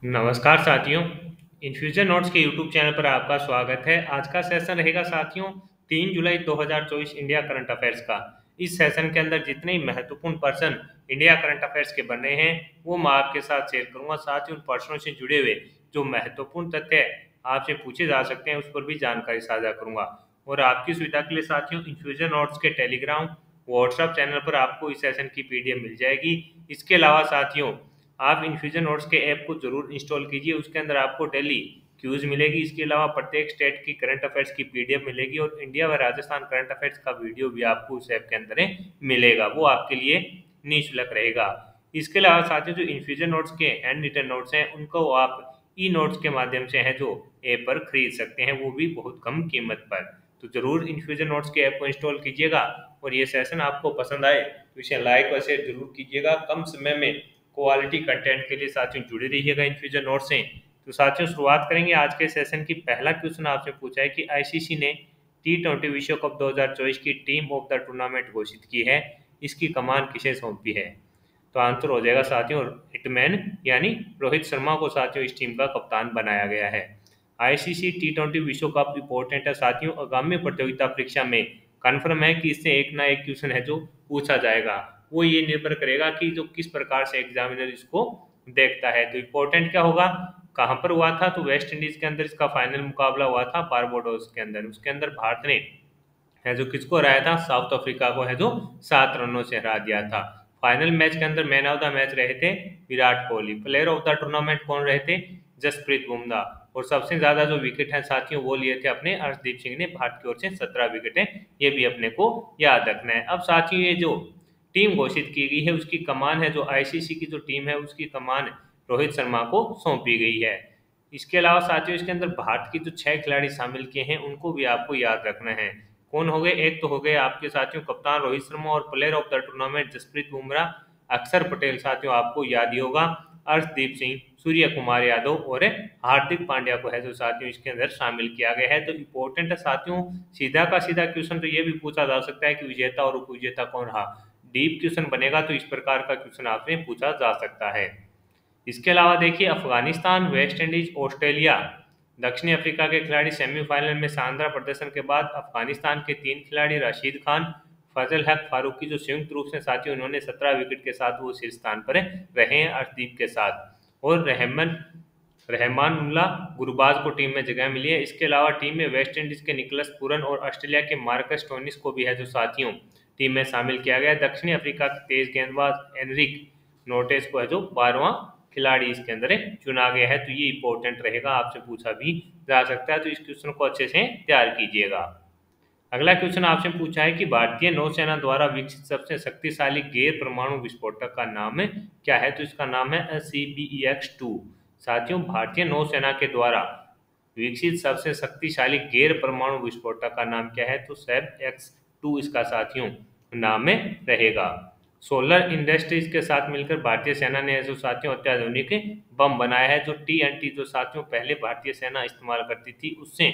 नमस्कार साथियों। Infusion notes के यूट्यूब चैनल पर आपका स्वागत है। आज का सेशन रहेगा साथियों 3 जुलाई 2024 इंडिया करंट अफेयर्स का। इस सेशन के अंदर जितने ही महत्वपूर्ण पर्सन इंडिया करंट अफेयर्स के बने हैं वो मैं आपके साथ शेयर करूंगा। साथ ही उन पर्सनों से जुड़े हुए जो महत्वपूर्ण तथ्य आपसे पूछे जा सकते हैं उस पर भी जानकारी साझा करूंगा। और आपकी सुविधा के लिए साथियों इन्फ्यूजन नोट्स के टेलीग्राम व्हाट्सएप चैनल पर आपको इस सेशन की पीडीएफ मिल जाएगी। इसके अलावा साथियों आप इन्फ्यूजन नोट्स के ऐप को जरूर इंस्टॉल कीजिए। उसके अंदर आपको डेली क्यूज मिलेगी। इसके अलावा प्रत्येक स्टेट की करंट अफेयर्स की पीडीएफ मिलेगी और इंडिया व राजस्थान करंट अफेयर्स का वीडियो भी आपको उस ऐप के अंदर मिलेगा। वो आपके लिए निःशुल्क रहेगा। इसके अलावा साथियों जो इन्फ्यूजन नोट्स के हैंड रिटन नोट्स हैं उनको आप ई नोट्स के माध्यम से है जो ऐप पर खरीद सकते हैं, वो भी बहुत कम कीमत पर। तो जरूर इन्फ्यूजन नोट्स के ऐप को इंस्टॉल कीजिएगा और ये सेशन आपको पसंद आए तो इसे लाइक व शेयर जरूर कीजिएगा। कम समय में क्वालिटी कंटेंट के लिए साथियों जुड़े रहिएगा इन्फ्यूजन नोट से। तो साथियों शुरुआत करेंगे आज के सेशन की। पहला क्वेश्चन आपसे पूछा है कि आईसीसी ने T20 विश्व कप 2024 की टीम ऑफ द टूर्नामेंट घोषित की है, इसकी कमान किसे सौंपी है? तो आंसर हो जाएगा साथियों हिटमैन यानी रोहित शर्मा को साथियों इस टीम का कप्तान बनाया गया है। आईसीसी T20 विश्व कप इंपॉर्टेंट है साथियों। आगामी प्रतियोगिता परीक्षा में कन्फर्म है कि इससे एक ना एक क्वेश्चन है जो पूछा जाएगा। वो ये निर्भर करेगा कि जो किस प्रकार से एग्जामिनर इसको देखता है। तो इम्पोर्टेंट क्या होगा, कहाँ पर हुआ था? तो वेस्ट इंडीज के अंदर इसका फाइनल मुकाबला हुआ था बारबाडोस के अंदर। उसके अंदर भारत ने है जो किसको हराया था? साउथ अफ्रीका को है जो 7 रनों से हरा दिया था। फाइनल मैच के अंदर मैन ऑफ द मैच रहे थे Virat Kohli. Player of the tournament कौन रहे थे? जसप्रीत बुमराह। और सबसे ज्यादा जो विकेट है साथियों वो लिए थे अपने अर्शदीप सिंह ने, भारत की ओर से 17 विकेटें। ये भी अपने को याद रखना है। अब साथियों ये जो टीम घोषित की गई है उसकी कमान है जो आईसीसी की जो टीम है उसकी कमान रोहित शर्मा को सौंपी गई है। इसके अलावा साथियों इसके अंदर भारत की जो 6 खिलाड़ी शामिल किए हैं उनको भी आपको याद रखना है। कौन हो गए? एक तो हो गए आपके साथियों कप्तान रोहित शर्मा और player of the tournament Jasprit Bumrah, Axar Patel साथियों आपको याद ही होगा, अर्शदीप सिंह, सूर्य कुमार यादव और हार्दिक पांड्या को है जो साथियों इसके अंदर शामिल किया गया है। तो इम्पोर्टेंट है साथियों। सीधा का सीधा क्वेश्चन तो ये भी पूछा जा सकता है कि विजेता और उपविजेता कौन रहा। डीप क्वेश्चन बनेगा तो इस प्रकार का क्वेश्चन आपसे पूछा जा सकता है। इसके अलावा देखिए अफगानिस्तान, वेस्ट इंडीज, ऑस्ट्रेलिया, दक्षिणी अफ्रीका के खिलाड़ी सेमीफाइनल में शानदार प्रदर्शन के बाद अफगानिस्तान के 3 खिलाड़ी राशिद खान, फजल हक फारूकी जो संयुक्त रूप से साथियों उन्होंने 17 विकेट के साथ वो शीर्ष स्थान पर रहे हैं अर्शदीप के साथ। और रहमानुल्लाह गुरबाज को टीम में जगह मिली है। इसके अलावा टीम में वेस्ट इंडीज के निकलस पूरन और ऑस्ट्रेलिया के मार्कस स्टोनिस को भी है जो साथियों टीम में शामिल किया गया। दक्षिणी अफ्रीका के तेज गेंदबाज एनरिक नोटेस को है जो 12वां खिलाड़ी इसके अंदर चुना गया है। तो ये इंपॉर्टेंट रहेगा, आपसे पूछा भी जा सकता है। तो इस क्वेश्चन को अच्छे से तैयार कीजिएगा। अगला क्वेश्चन आपसे पूछा है कि भारतीय नौसेना द्वारा विकसित सबसे शक्तिशाली गैर परमाणु विस्फोटक का नाम क्या है? तो इसका नाम है CBEX-2। साथियों भारतीय नौसेना के द्वारा विकसित सबसे शक्तिशाली गैर परमाणु विस्फोटक का नाम क्या है? तो SEB-X2 इसका साथियों नाम में रहेगा। सोलर इंडस्ट्रीज के साथ मिलकर भारतीय सेना ने जो साथियों अत्याधुनिक बम बनाया है जो TNT जो साथियों पहले भारतीय सेना इस्तेमाल करती थी उससे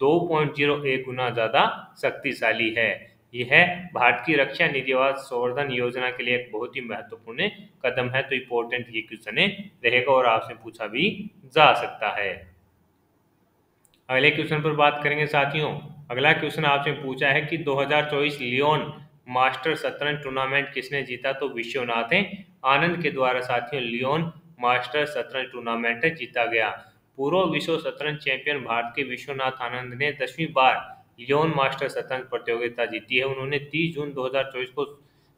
2.01 गुना ज्यादा शक्तिशाली है। यह भारत की रक्षा निर्यात संवर्धन योजना के लिए एक बहुत ही महत्वपूर्ण कदम है। तो इम्पोर्टेंट ये क्वेश्चन रहेगा और आपसे पूछा भी जा सकता है। अगले क्वेश्चन पर बात करेंगे साथियों। अगला क्वेश्चन आपसे पूछा है कि 2024 लियोन मास्टर शतरंज टूर्नामेंट किसने जीता? तो विश्वनाथ आनंद के द्वारा साथियों लियोन मास्टर शतरंज टूर्नामेंट जीता गया। पूर्व विश्व शतरंज चैंपियन भारत के विश्वनाथ आनंद ने 10वीं बार लियोन मास्टर शतरंज प्रतियोगिता जीती है। उन्होंने 30 जून 2024 को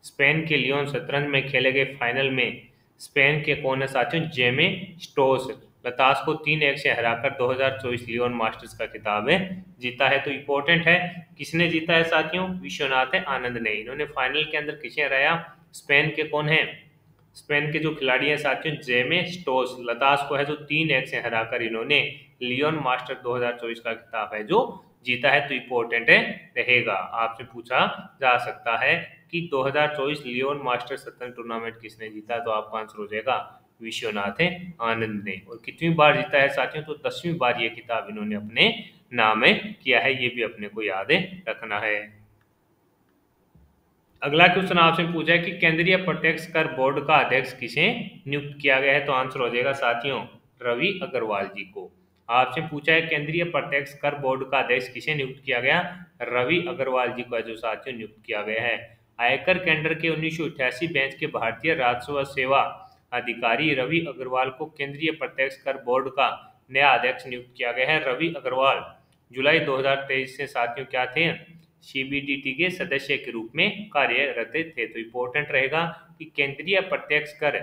स्पेन के लियोन शतरंज में खेले गए फाइनल में स्पेन के कौन है साथियों? जेमे स्टोस लतास को 3-1 से हराकर 2024 लियोन मास्टर्स का खिताब जीता है। तो इम्पोर्टेंट है किसने जीता है साथियों? विश्वनाथ आनंद ने। इन्होंने फाइनल के अंदर किसे हराया? स्पेन के कौन है? स्पेन के जो खिलाड़ी हैं साथियों जेमे स्टोस लतास को है जो 3-1 से हराकर इन्होंने लियोन मास्टर 2024 का खिताब है जो जीता है। तो इम्पोर्टेंट रहेगा, आपसे पूछा जा सकता है कि 2024 लियोन मास्टर शतरंज टूर्नामेंट किसने जीता? तो आपका आंसर हो जाएगा विश्वनाथ आनंद ने। और कितनी बार जीता है साथियों? तो 10वीं बार ये खिताब इन्होंने अपने नाम किया है। ये भी अपने को याद रखना है। अगला क्वेश्चन आपसे पूछा है कि केंद्रीय प्रत्यक्ष कर बोर्ड का अध्यक्ष किसे नियुक्त किया गया है? तो आंसर हो जाएगा साथियों रवि अग्रवाल जी को। आपसे पूछा है केंद्रीय प्रत्यक्ष कर बोर्ड का अध्यक्ष किसे नियुक्त किया गया? रवि अग्रवाल जी को जो साथियों नियुक्त किया गया है। आयकर केंद्र के 1988 बैच के भारतीय राजस्व सेवा अधिकारी रवि अग्रवाल को केंद्रीय प्रत्यक्ष कर बोर्ड का नया अध्यक्ष नियुक्त किया गया है। रवि अग्रवाल जुलाई 2023 से साथियों क्या थे? सीबीडीटी के सदस्य के रूप में कार्यरत थे। तो इम्पोर्टेंट रहेगा कि केंद्रीय प्रत्यक्ष कर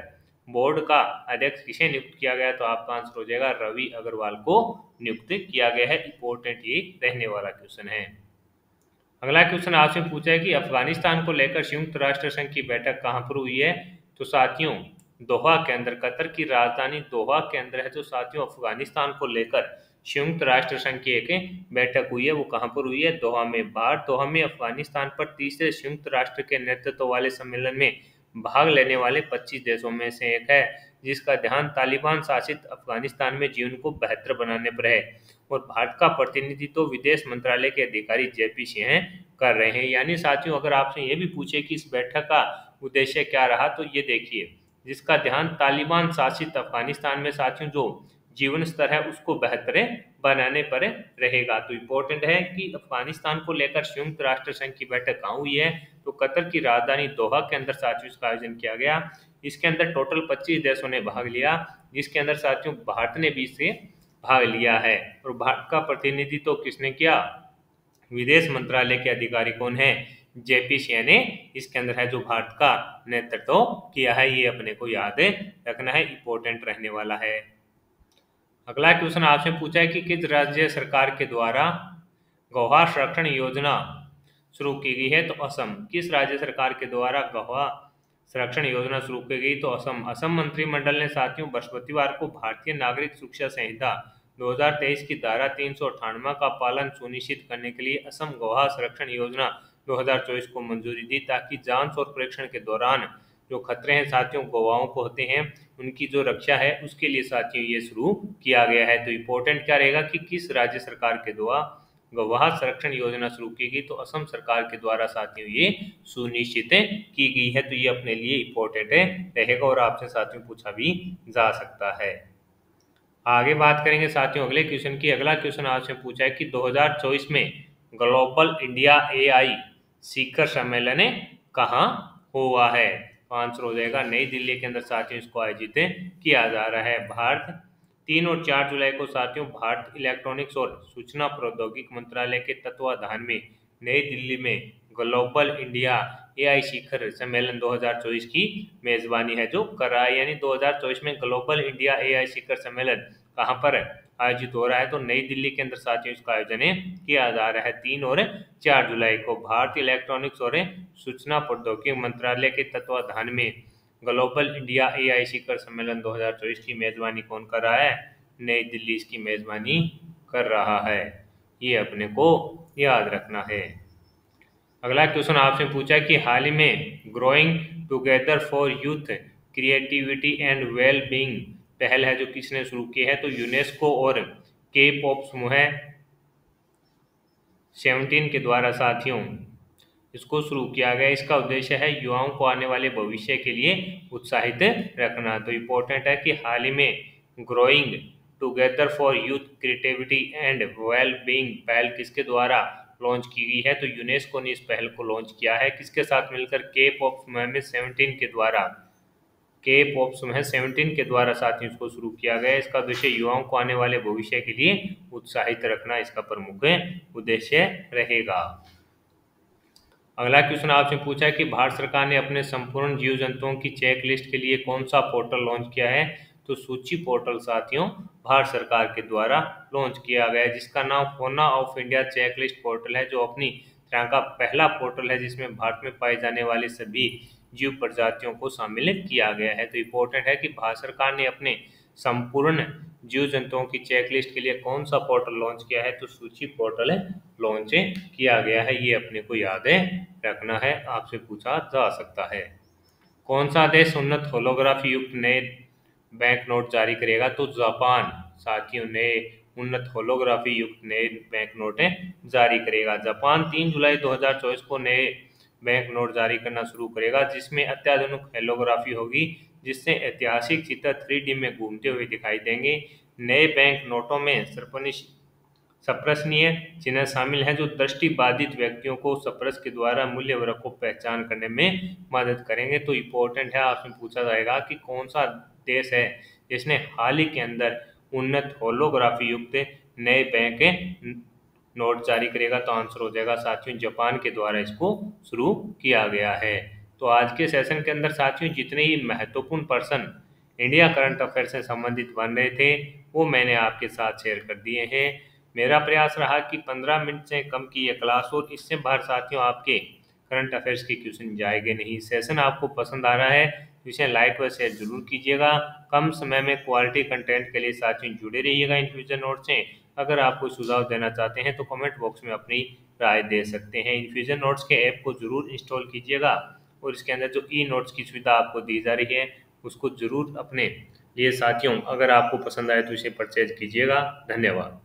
बोर्ड का अध्यक्ष किसे नियुक्त किया गया? तो आपका आंसर हो जाएगा रवि अग्रवाल को नियुक्त किया गया है। इम्पोर्टेंट ये रहने वाला क्वेश्चन है। अगला क्वेश्चन आपसे पूछा है कि अफगानिस्तान को लेकर संयुक्त राष्ट्र संघ की बैठक कहां पर हुई है? तो साथियों दोहा के अंदर, कतर की राजधानी दोहा के अंदर है। तो साथियों अफगानिस्तान को लेकर संयुक्त राष्ट्र संघ की एक बैठक हुई है, वो कहां पर हुई है? दोहा में। दोहा में अफगानिस्तान पर तीसरे संयुक्त राष्ट्र के नेतृत्व वाले सम्मेलन में भाग लेने वाले 25 देशों में से एक है, जिसका ध्यान तालिबान शासित अफगानिस्तान में जीवन को बेहतर बनाने पर है। और भारत का प्रतिनिधित्व विदेश मंत्रालय के अधिकारी जेपी सिंह कर रहे हैं। यानी साथियों अगर आपसे ये भी पूछे कि इस बैठक का उद्देश्य क्या रहा, तो ये देखिए, जिसका ध्यान तालिबान शासित अफगानिस्तान में साथियों जो जीवन स्तर है उसको बेहतर बनाने पर रहेगा। तो इम्पोर्टेंट है कि अफगानिस्तान को लेकर संयुक्त राष्ट्र संघ की बैठक कहाँ हुई है? तो कतर की राजधानी दोहा के अंदर साथियों इसका आयोजन किया गया। इसके अंदर टोटल 25 देशों ने भाग लिया, जिसके अंदर साथियों भारत ने भी इससे भाग लिया है। और भारत का प्रतिनिधित्व तो किसने किया? विदेश मंत्रालय के अधिकारी कौन है? जेपी सिंह ने इसके अंदर है जो भारत का नेतृत्व किया है। ये अपने को याद रखना है, इंपॉर्टेंट रहने वाला है। अगला क्वेश्चन आपसे पूछा है कि किस राज्य सरकार के द्वारा गौहा संरक्षण योजना शुरू की गई है? तो असम। किस राज्य सरकार के द्वारा गौहा संरक्षण योजना शुरू की गई? तो असम। असम मंत्रिमंडल ने साथियों बृहस्पतिवार को भारतीय नागरिक सुरक्षा संहिता 2023 की धारा 398 का पालन सुनिश्चित करने के लिए असम गौहा संरक्षण योजना 2024 को मंजूरी दी, ताकि जांच और परीक्षण के दौरान जो खतरे हैं साथियों गौवाओं को होते हैं उनकी जो रक्षा है उसके लिए साथियों ये शुरू किया गया है। तो इम्पोर्टेंट क्या रहेगा कि किस राज्य सरकार के द्वारा गौहा संरक्षण योजना शुरू की गई? तो असम सरकार के द्वारा साथियों ये सुनिश्चित की गई है। तो ये अपने लिए इम्पोर्टेंट रहेगा और आपसे साथियों पूछा भी जा सकता है। आगे बात करेंगे साथियों अगले क्वेश्चन की। अगला क्वेश्चन आपसे पूछा है कि 2024 में ग्लोबल इंडिया एआई शिखर सम्मेलन कहाँ हुआ है? तो आंसर हो जाएगा नई दिल्ली के अंदर साथियों इसको आयोजित किया जा रहा है। भारत 3 और 4 जुलाई को साथियों भारत इलेक्ट्रॉनिक्स और सूचना प्रौद्योगिकी मंत्रालय के तत्वाधान में नई दिल्ली में ग्लोबल इंडिया एआई शिखर सम्मेलन 2024 की मेजबानी है जो कर रहा है। यानी 2024 में ग्लोबल इंडिया एआई शिखर सम्मेलन कहाँ पर आयोजित हो रहा है? तो नई दिल्ली के अंदर साथियों इसका आयोजन किया जा रहा है 3 और 4 जुलाई को। भारतीय इलेक्ट्रॉनिक्स और सूचना प्रौद्योगिकी मंत्रालय के तत्वाधान में ग्लोबल इंडिया एआई शिखर सम्मेलन 2024 की मेजबानी कौन कर रहा है? नई दिल्ली इसकी मेजबानी कर रहा है। ये अपने को याद रखना है। अगला क्वेश्चन आपसे पूछा कि हाल ही में growing together for youth creativity and well being पहल है जो किसने शुरू की है? तो यूनेस्को और के पॉप समूह 17 के द्वारा साथियों इसको शुरू किया गया। इसका उद्देश्य है युवाओं को आने वाले भविष्य के लिए उत्साहित रखना। तो इम्पोर्टेंट है कि हाल ही में growing together for youth creativity and well being पहल किसके द्वारा लॉन्च की गई है? तो यूनेस्को ने इस पहल को लॉन्च किया है। किसके साथ मिलकर? के पॉप समूह 17 के द्वारा। के पॉप समूह 17 के द्वारा साथियों इसको शुरू किया गया। इसका उद्देश्य युवाओं को आने वाले भविष्य के लिए उत्साहित रखना इसका प्रमुख उद्देश्य रहेगा। अगला क्वेश्चन आपसे पूछा है कि भारत सरकार ने अपने संपूर्ण जीव जंतुओं की चेक लिस्ट के लिए कौन सा पोर्टल लॉन्च किया है? तो सूची पोर्टल साथियों भारत सरकार के द्वारा लॉन्च किया गया है, जिसका नाम fauna of India check list portal है, जो अपनी तरह का पहला पोर्टल है जिसमें भारत में पाए जाने वाले सभी जीव प्रजातियों को शामिल किया गया है। तो इम्पोर्टेंट है कि भारत सरकार ने अपने संपूर्ण जीव जंतुओं की चेकलिस्ट के लिए कौन सा पोर्टल लॉन्च किया है? तो सूची पोर्टल लॉन्च किया गया है। ये अपने को याद रखना है, आपसे पूछा जा सकता है। कौन सा देश उन्नत होलोग्राफी युक्त नए बैंक नोट जारी करेगा? तो जापान साथियों नए उन्नत होलोग्राफी युक्त नए बैंक नोट जारी करेगा। जापान 3 जुलाई 2024 को नए बैंक नोट जारी करना शुरू करेगा, जिसमें अत्याधुनिक होलोग्राफी होगी, जिससे ऐतिहासिक चित्र 3D में घूमते हुए दिखाई देंगे। नए बैंक नोटों में सप्रशनीय चिन्ह शामिल हैं जो दृष्टि बाधित व्यक्तियों को सप्रश के द्वारा मूल्य वर्ग को पहचान करने में मदद करेंगे। तो इम्पोर्टेंट है, आपसे पूछा जाएगा कि कौन सा देश है जिसने हाल ही के अंदर उन्नत होलोग्राफी युक्त नए बैंक नोट जारी करेगा। तो आंसर हो जाएगा साथियों जापान के द्वारा इसको शुरू किया गया है। तो आज के सेशन के अंदर साथियों जितने ही महत्वपूर्ण पर्सन इंडिया करंट अफेयर से संबंधित बन रहे थे वो मैंने आपके साथ शेयर कर दिए हैं। मेरा प्रयास रहा कि 15 मिनट से कम की ये क्लास और इससे बाहर साथियों आपके करंट अफेयर्स के क्वेश्चन जाएंगे नहीं। सेशन आपको पसंद आ रहा है तो इसे लाइक व शेयर जरूर कीजिएगा। कम समय में क्वालिटी कंटेंट के लिए साथियों जुड़े रहिएगा इन्फ्यूजन नोट से। अगर आप कोई सुझाव देना चाहते हैं तो कमेंट बॉक्स में अपनी राय दे सकते हैं। इन्फ्यूजन नोट्स के ऐप को जरूर इंस्टॉल कीजिएगा और इसके अंदर जो ई नोट्स की सुविधा आपको दी जा रही है उसको जरूर अपने लिए साथियों अगर आपको पसंद आए तो इसे परचेज कीजिएगा। धन्यवाद।